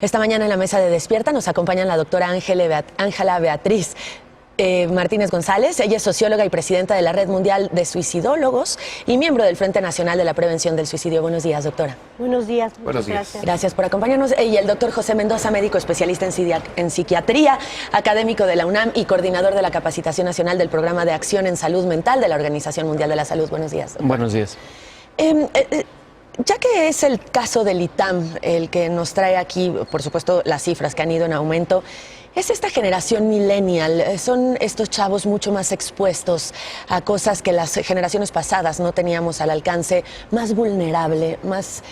Esta mañana en la mesa de Despierta nos acompañan la doctora Ángela Beatriz Martínez González. Ella es socióloga y presidenta de la Red Mundial de Suicidólogos y miembro del Frente Nacional de la Prevención del Suicidio. Buenos días, doctora. Buenos días. Buenos días. Gracias. Gracias por acompañarnos. Y el doctor José Mendoza, médico especialista en psiquiatría, académico de la UNAM y coordinador de la Capacitación Nacional del Programa de Acción en Salud Mental de la Organización Mundial de la Salud. Buenos días, doctora. Buenos días. Ya que es el caso del ITAM el que nos trae aquí, por supuesto, las cifras que han ido en aumento, es esta generación millennial, son estos chavos mucho más expuestos a cosas que las generaciones pasadas no teníamos al alcance, más vulnerable, más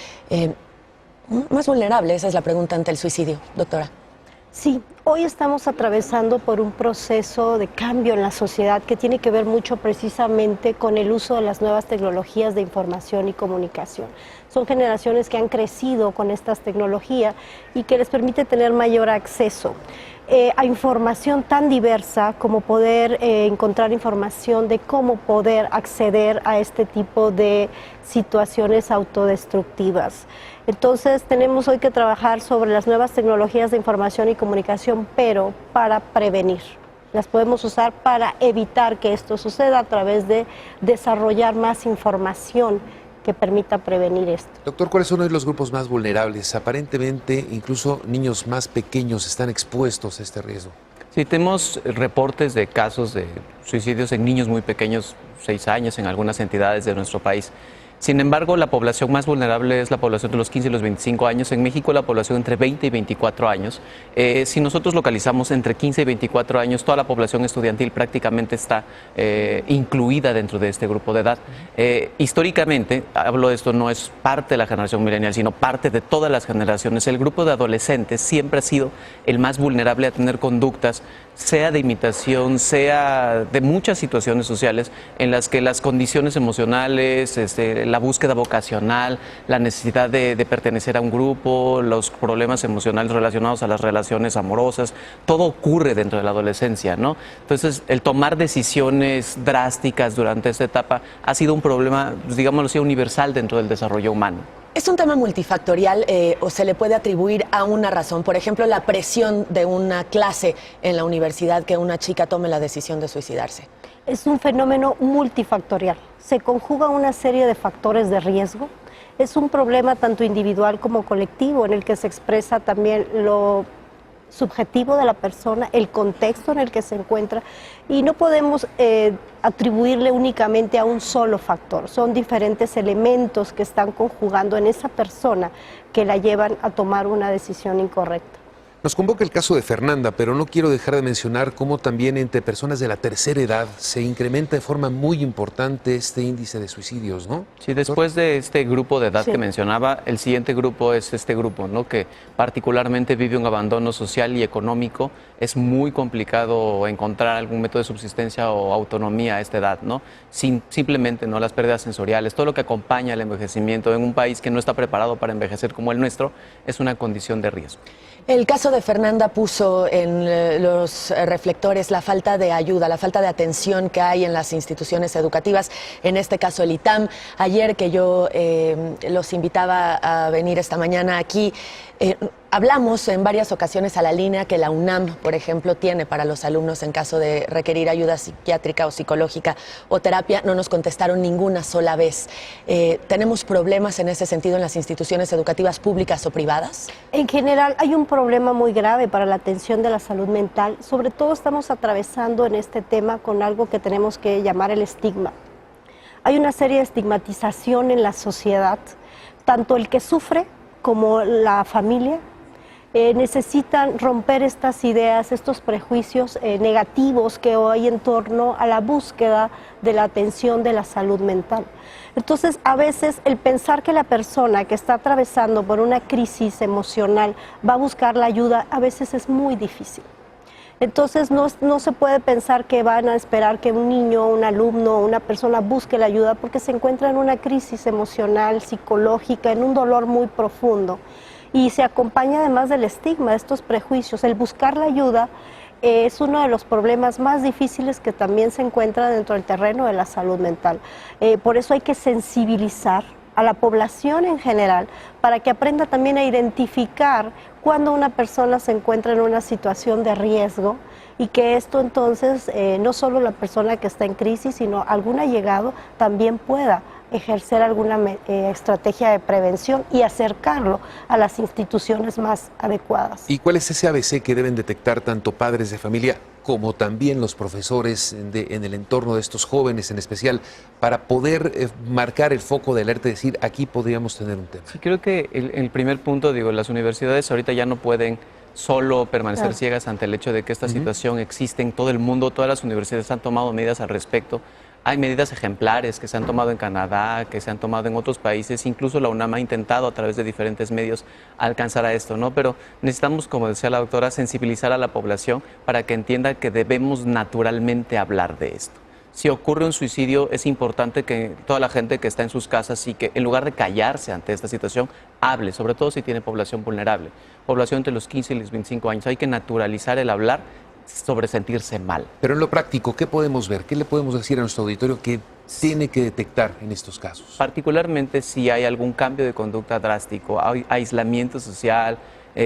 vulnerable, esa es la pregunta ante el suicidio, doctora. Sí, hoy estamos atravesando por un proceso de cambio en la sociedad que tiene que ver mucho precisamente con el uso de las nuevas tecnologías de información y comunicación. Son generaciones que han crecido con estas tecnologías y que les permite tener mayor acceso a información tan diversa como poder encontrar información de cómo poder acceder a este tipo de situaciones autodestructivas. Entonces tenemos hoy que trabajar sobre las nuevas tecnologías de información y comunicación, pero para prevenir. Las podemos usar para evitar que esto suceda a través de desarrollar más información que permita prevenir esto. Doctor, ¿cuáles son hoy los grupos más vulnerables? Aparentemente, incluso niños más pequeños están expuestos a este riesgo. Sí, tenemos reportes de casos de suicidios en niños muy pequeños, 6 años, en algunas entidades de nuestro país. Sin embargo, la población más vulnerable es la población de los 15 y los 25 años. En México, la población entre 20 y 24 años. Si nosotros localizamos entre 15 y 24 años, toda la población estudiantil prácticamente está incluida dentro de este grupo de edad. Históricamente, hablo de esto, no es parte de la generación millennial, sino parte de todas las generaciones. El grupo de adolescentes siempre ha sido el más vulnerable a tener conductas, sea de imitación, sea de muchas situaciones sociales en las que las condiciones emocionales, la búsqueda vocacional, la necesidad de pertenecer a un grupo, los problemas emocionales relacionados a las relaciones amorosas, todo ocurre dentro de la adolescencia, ¿no? Entonces, el tomar decisiones drásticas durante esta etapa ha sido un problema, digámoslo así, universal dentro del desarrollo humano. ¿Es un tema multifactorial o se le puede atribuir a una razón? Por ejemplo, la presión de una clase en la universidad que una chica tome la decisión de suicidarse. Es un fenómeno multifactorial. Se conjuga una serie de factores de riesgo. Es un problema tanto individual como colectivo en el que se expresa también lo subjetivo de la persona, el contexto en el que se encuentra, y no podemos atribuirle únicamente a un solo factor. Son diferentes elementos que están conjugando en esa persona que la llevan a tomar una decisión incorrecta. Nos convoca el caso de Fernanda, pero no quiero dejar de mencionar cómo también entre personas de la tercera edad se incrementa de forma muy importante este índice de suicidios, ¿no? Sí, después de este grupo de edad que mencionaba, el siguiente grupo es este grupo, ¿no? Que particularmente vive un abandono social y económico. Es muy complicado encontrar algún método de subsistencia o autonomía a esta edad, ¿no? Simplemente, ¿no? Las pérdidas sensoriales, todo lo que acompaña al envejecimiento en un país que no está preparado para envejecer como el nuestro, es una condición de riesgo. El caso de Fernanda puso en los reflectores la falta de ayuda, la falta de atención que hay en las instituciones educativas, en este caso el ITAM. Ayer que yo los invitaba a venir esta mañana aquí, hablamos en varias ocasiones a la línea que la UNAM, por ejemplo, tiene para los alumnos en caso de requerir ayuda psiquiátrica o psicológica o terapia. No nos contestaron ninguna sola vez. ¿Tenemos problemas en ese sentido en las instituciones educativas públicas o privadas? En general hay un problema muy grave para la atención de la salud mental. Sobre todo estamos atravesando en este tema con algo que tenemos que llamar el estigma. Hay una serie de estigmatización en la sociedad, tanto el que sufre como la familia. Necesitan romper estas ideas, estos prejuicios negativos que hay en torno a la búsqueda de la atención de la salud mental. Entonces, a veces el pensar que la persona que está atravesando por una crisis emocional va a buscar la ayuda, a veces es muy difícil. Entonces, no se puede pensar que van a esperar que un niño, un alumno, una persona busque la ayuda porque se encuentra en una crisis emocional, psicológica, en un dolor muy profundo. Y se acompaña además del estigma, de estos prejuicios. El buscar la ayuda es uno de los problemas más difíciles que también se encuentra dentro del terreno de la salud mental. Por eso hay que sensibilizar a la población en general, para que aprenda también a identificar cuando una persona se encuentra en una situación de riesgo y que esto entonces no solo la persona que está en crisis, sino algún allegado también pueda ejercer alguna estrategia de prevención y acercarlo a las instituciones más adecuadas. ¿Y cuál es ese ABC que deben detectar tanto padres de familia como también los profesores en el entorno de estos jóvenes en especial, para poder marcar el foco de alerta y decir, aquí podríamos tener un tema? Sí, creo que el primer punto, digo, las universidades ahorita ya no pueden solo permanecer ciegas ante el hecho de que esta situación existe en todo el mundo. Todas las universidades han tomado medidas al respecto. Hay medidas ejemplares que se han tomado en Canadá, que se han tomado en otros países. Incluso la UNAM ha intentado a través de diferentes medios alcanzar a esto, ¿no? Pero necesitamos, como decía la doctora, sensibilizar a la población para que entienda que debemos naturalmente hablar de esto. Si ocurre un suicidio, es importante que toda la gente que está en sus casas y que en lugar de callarse ante esta situación, hable, sobre todo si tiene población vulnerable, población entre los 15 y los 25 años. Hay que naturalizar el hablar sobre sentirse mal. Pero en lo práctico, ¿qué podemos ver? ¿Qué le podemos decir a nuestro auditorio que tiene que detectar en estos casos? Particularmente si hay algún cambio de conducta drástico, aislamiento social,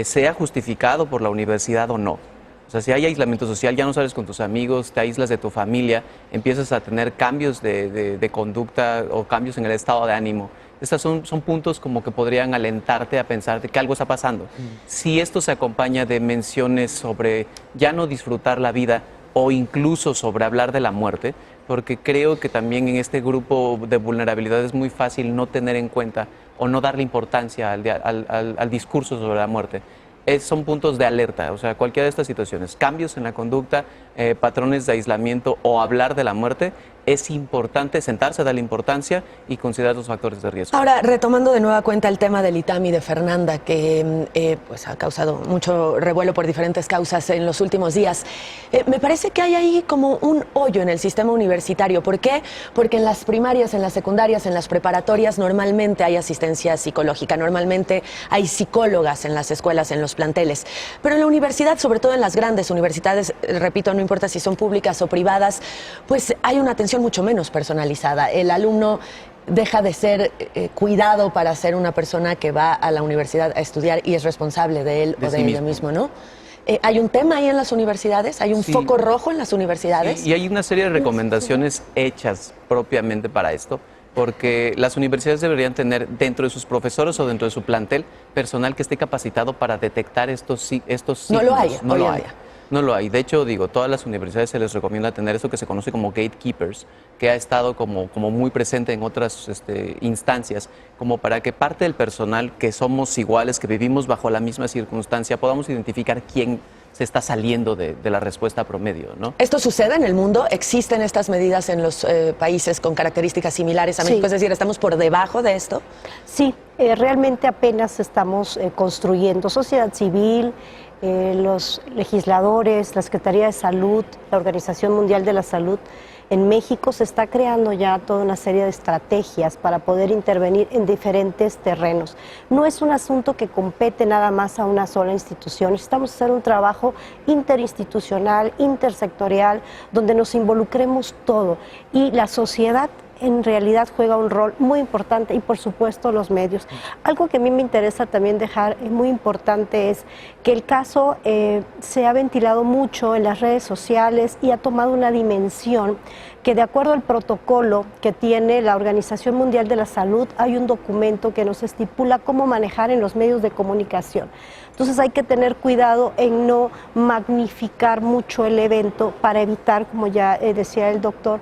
sea justificado por la universidad o no. O sea, si hay aislamiento social, ya no sales con tus amigos, te aíslas de tu familia, empiezas a tener cambios de conducta o cambios en el estado de ánimo. Estos son puntos como que podrían alentarte a pensar de que algo está pasando. Si esto se acompaña de menciones sobre ya no disfrutar la vida o incluso sobre hablar de la muerte, porque creo que también en este grupo de vulnerabilidad es muy fácil no tener en cuenta o no darle importancia al discurso sobre la muerte. Son puntos de alerta, o sea, cualquiera de estas situaciones, cambios en la conducta, patrones de aislamiento o hablar de la muerte, es importante sentarse, darle importancia y considerar los factores de riesgo. Ahora, retomando de nueva cuenta el tema del ITAM y de Fernanda, que pues ha causado mucho revuelo por diferentes causas en los últimos días, me parece que hay ahí como un hoyo en el sistema universitario. ¿Por qué? Porque en las primarias, en las secundarias, en las preparatorias, normalmente hay asistencia psicológica, normalmente hay psicólogas en las escuelas, en los planteles. Pero en la universidad, sobre todo en las grandes universidades, repito, no importa si son públicas o privadas, pues hay una atención mucho menos personalizada. El alumno deja de ser cuidado para ser una persona que va a la universidad a estudiar y es responsable de él o de ella mismo, ¿no? ¿Hay un tema ahí en las universidades? ¿Hay un foco rojo en las universidades? Y hay una serie de recomendaciones hechas propiamente para esto, porque las universidades deberían tener dentro de sus profesores o dentro de su plantel personal que esté capacitado para detectar estos signos. No lo hay, no lo hay. No lo hay. De hecho, digo, todas las universidades se les recomienda tener eso que se conoce como gatekeepers, que ha estado como muy presente en otras instancias, como para que parte del personal que somos iguales, que vivimos bajo la misma circunstancia, podamos identificar quién se está saliendo de la respuesta promedio, ¿no? ¿Esto sucede en el mundo? ¿Existen estas medidas en los países con características similares a México? Es decir, ¿estamos por debajo de esto? Sí, realmente apenas estamos construyendo sociedad civil, los legisladores, la Secretaría de Salud, la Organización Mundial de la Salud. En México se está creando ya toda una serie de estrategias para poder intervenir en diferentes terrenos. No es un asunto que compete nada más a una sola institución. Necesitamos hacer un trabajo interinstitucional, intersectorial, donde nos involucremos todo. Y la sociedad en realidad juega un rol muy importante y por supuesto los medios. Algo que a mí me interesa también dejar muy importante es que el caso se ha ventilado mucho en las redes sociales y ha tomado una dimensión que de acuerdo al protocolo que tiene la Organización Mundial de la Salud hay un documento que nos estipula cómo manejar en los medios de comunicación. Entonces hay que tener cuidado en no magnificar mucho el evento para evitar, como ya decía el doctor,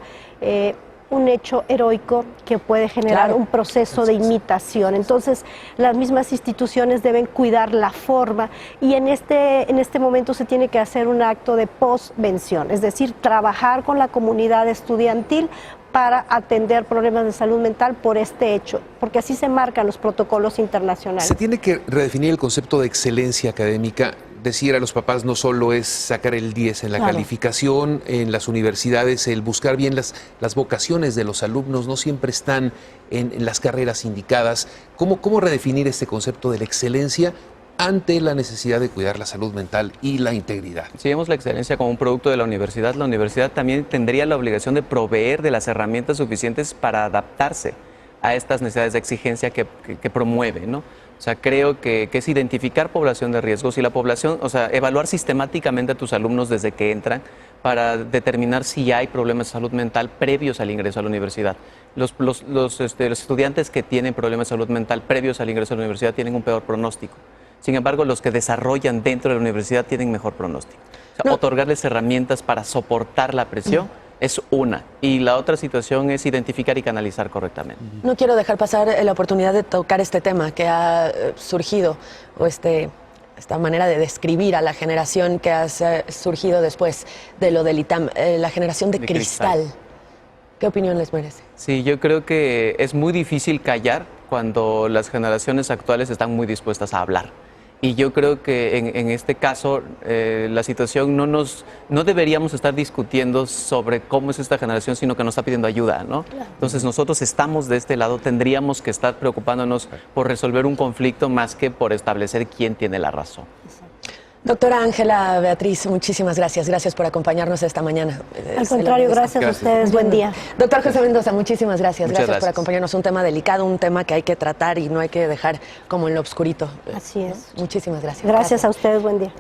un hecho heroico que puede generar un proceso de imitación. Entonces, las mismas instituciones deben cuidar la forma y en este momento se tiene que hacer un acto de postvención, es decir, trabajar con la comunidad estudiantil para atender problemas de salud mental por este hecho, porque así se marcan los protocolos internacionales. Se tiene que redefinir el concepto de excelencia académica. Decir a los papás no solo es sacar el 10 en la calificación, en las universidades, el buscar bien las vocaciones de los alumnos no siempre están en las carreras indicadas. ¿Cómo redefinir este concepto de la excelencia ante la necesidad de cuidar la salud mental y la integridad? Si vemos la excelencia como un producto de la universidad también tendría la obligación de proveer de las herramientas suficientes para adaptarse a estas necesidades de exigencia que promueve, ¿no? O sea, creo que es identificar población de riesgos y la población, o sea, evaluar sistemáticamente a tus alumnos desde que entran para determinar si hay problemas de salud mental previos al ingreso a la universidad. Los estudiantes que tienen problemas de salud mental previos al ingreso a la universidad tienen un peor pronóstico. Sin embargo, los que desarrollan dentro de la universidad tienen mejor pronóstico. O sea, otorgarles herramientas para soportar la presión es una. Y la otra situación es identificar y canalizar correctamente. No quiero dejar pasar la oportunidad de tocar este tema que ha surgido, o esta manera de describir a la generación que ha surgido después de lo del ITAM, la generación de cristal. ¿Qué opinión les merece? Sí, yo creo que es muy difícil callar cuando las generaciones actuales están muy dispuestas a hablar. Y yo creo que en este caso la situación no deberíamos estar discutiendo sobre cómo es esta generación, sino que nos está pidiendo ayuda, ¿no? Claro. Entonces nosotros estamos de este lado, tendríamos que estar preocupándonos por resolver un conflicto más que por establecer quién tiene la razón. Doctora Ángela Beatriz, muchísimas gracias. Gracias por acompañarnos esta mañana. Al contrario, gracias a ustedes. Buen día. Doctor José Mendoza, muchísimas gracias. Muchas gracias por acompañarnos. Un tema delicado, un tema que hay que tratar y no hay que dejar como en lo obscurito. Así es. Muchísimas gracias. Gracias a ustedes. Buen día.